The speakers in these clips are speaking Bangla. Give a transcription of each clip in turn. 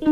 শুভ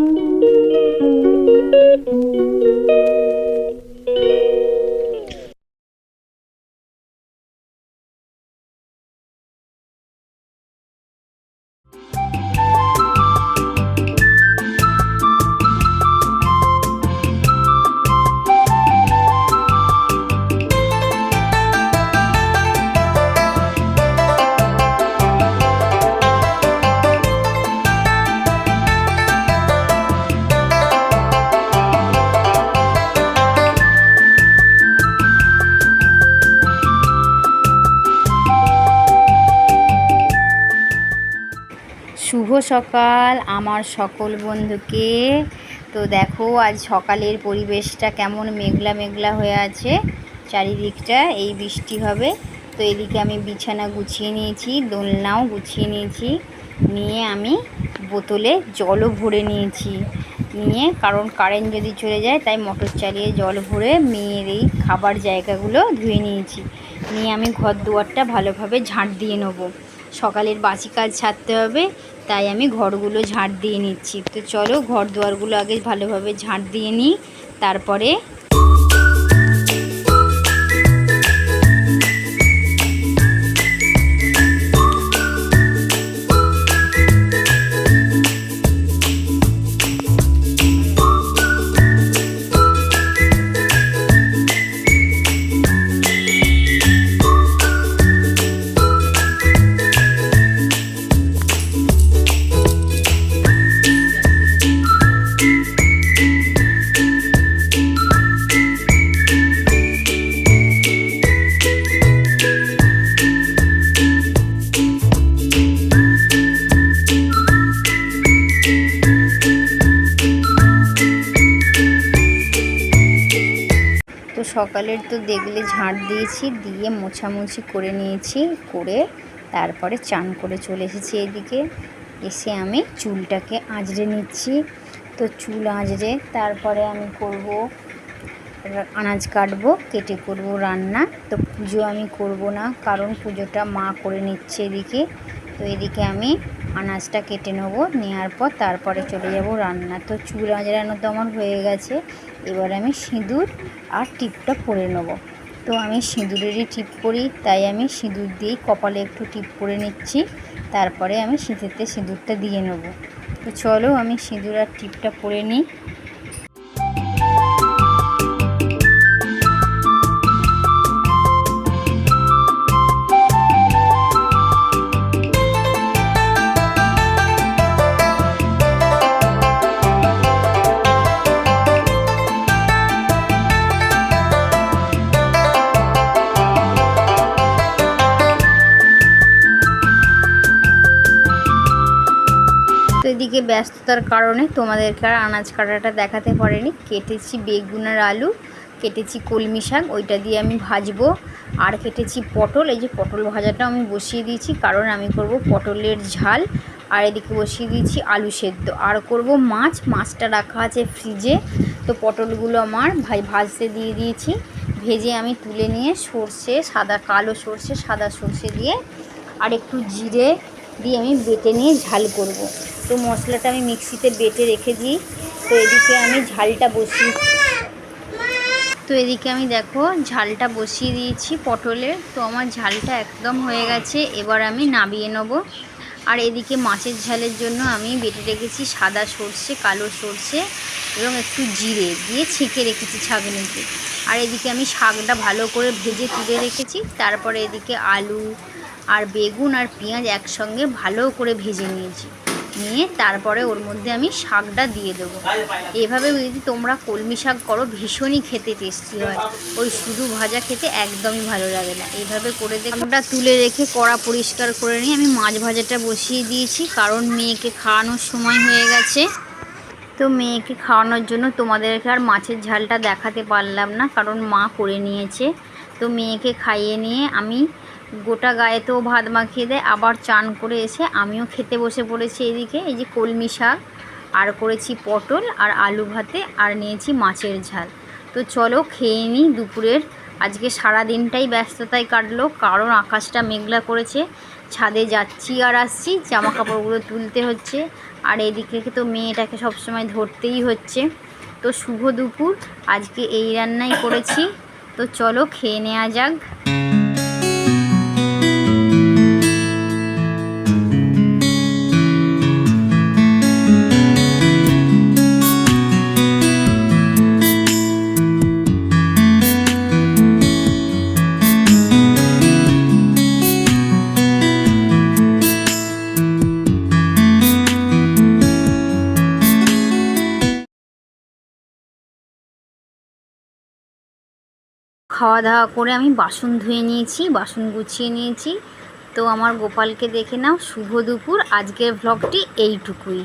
সকাল আমার সকল বন্ধুকে। তো দেখো আজ সকালের পরিবেশটা কেমন মেঘলা মেঘলা হয়ে আছে, চারিদিকটা এই বৃষ্টি হবে। তো এদিকে আমি বিছানা গুছিয়ে নিয়েছি, দোলনাও গুছিয়ে নিয়েছি, নিয়ে আমি বোতলে জলও ভরে নিয়েছি, নিয়ে কারণ কারেন্ট যদি চলে যায় তাই মোটর চালিয়ে জল ভরে মেয়ের এই খাবার জায়গাগুলো ধুয়ে নিয়েছি। নিয়ে আমি ঘর দুয়ারটা ভালোভাবে ঝাঁট দিয়ে নেবো, সকালের বাসি কাজ ছাড়তে হবে, তাই আমি ঘরগুলো ঝাঁট দিয়ে নিচ্ছি। তো চলো ঘর দুয়ারগুলো আগে ভালোভাবে ঝাঁট দিয়ে নিই, তারপরে তো সকালের তো দেখলে ঝাঁট দিয়েছি, দিয়ে মোছামুছি করে নিয়েছি, করে তারপরে চান করে চলে এসেছি এদিকে। এসে আমি চুলটাকে আঁচড়ে নিচ্ছি। তো চুল আঁচড়ে তারপরে আমি করব আনাজ কাটবো, কেটে করব রান্না। তো পুজো আমি করব না, কারণ পুজোটা মা করে নিচ্ছে এদিকে। তো এদিকে আমি আনাজটা কেটে নেবো, নেওয়ার পর তারপরে চলে যাব রান্না। তো চুল আঁচড়ানো তো আমার হয়ে গেছে, এবার আমি সিঁদুর আর টিপটা পরে নেব। তো আমি সিঁদুরেরই টিপ পরি, তাই আমি সিঁদুর দিয়েই কপালে একটু টিপ পরে নিচ্ছি, তারপরে আমি সিঁথিতে সিঁদুরটা দিয়ে নেব। তো চলো আমি সিঁদুর আর টিপটা পরে নিই। তো এদিকে ব্যস্ততার কারণে তোমাদেরকে আর আনাজ কাটাটা দেখাতে পারিনি। কেটেছি বেগুন আর আলু, কেটেছি কলমি শাক, ওইটা দিয়ে আমি ভাজবো, আর কেটেছি পটল। এই যে পটল ভাজাটা আমি বসিয়ে দিয়েছি, কারণ আমি করব পটলের ঝাল। আর এদিকে বসিয়ে দিয়েছি আলু সেদ্ধ, আর করব মাছটা রাখা আছে ফ্রিজে। তো পটলগুলো আমার ভাজতে দিয়ে দিয়েছি, ভেজে আমি তুলে নিয়ে সর্ষে, কালো সর্ষে, সাদা সর্ষে দিয়ে আর একটু জিরে দিয়ে আমি বেটে নিয়ে ঝাল করব। তো মশলাটা আমি মিক্সিতে বেটে রেখে দিই। তো এদিকে আমি দেখো ঝালটা বসিয়ে দিয়েছি পটলের। তো আমার ঝালটা একদম হয়ে গেছে, এবার আমি নামিয়ে নেব। আর এদিকে মাছের ঝালের জন্য আমি বেটে রেখেছি সাদা সর্ষে, কালো সর্ষে এবং একটু জিরে দিয়ে ছেঁকে রেখেছি ছাঁকনিতে। আর এদিকে আমি শাকটা ভালো করে ভেজে তুলে রেখেছি, তারপরে এদিকে আলু আর বেগুন আর পেঁয়াজ একসঙ্গে ভালো করে ভেজে নিয়েছি, নিয়ে তারপরে ওর মধ্যে আমি শাকটা দিয়ে দেবো। এভাবে যদি তোমরা কলমি শাক করো ভীষণই খেতে টেস্টি হয়, ওই শুধু ভাজা খেতে একদমই ভালো লাগে না। এইভাবে করে শাকটা তুলে রেখে কড়া পরিষ্কার করে নিয়ে আমি মাছ ভাজাটা বসিয়ে দিয়েছি, কারণ মেয়েকে খাওয়ানোর সময় হয়ে গেছে। তো মেয়েকে খাওয়ানোর জন্য তোমাদেরকে আর মাছের ঝালটা দেখাতে পারলাম না, কারণ মা করে নিয়েছে। তো মেয়েকে খাইয়ে নিয়ে আমি গোটা গায়ে তো ভাত মাখিয়ে দেয়, আবার চান করে এসে আমিও খেতে বসে পড়েছি। এদিকে এই যে কলমি শাক আর করেছি পটল আর আলু ভাতে, আর নিয়েছি মাছের ঝাল। তো চলো খেয়ে নিই দুপুরের। আজকে সারা দিনটাই ব্যস্ততায় কাটলো, কারণ আকাশটা মেঘলা করেছে, ছাদে যাচ্ছি আর আসছি, জামা কাপড়গুলো তুলতে হচ্ছে। আর এদিকে তো মেয়েটাকে সবসময় ধরতেই হচ্ছে। তো শুভ দুপুর, আজকে এই রান্নাই করেছি। তো চলো খেয়ে নেওয়া যাক। খাওয়া দাওয়া করে আমি বাসন ধুয়ে নিয়েছি, বাসন গুছিয়ে নিয়েছি। তো আমার গোপালকে দেখে নাও। শুভ দুপুর, আজকের ভ্লগটি এইটুকুই।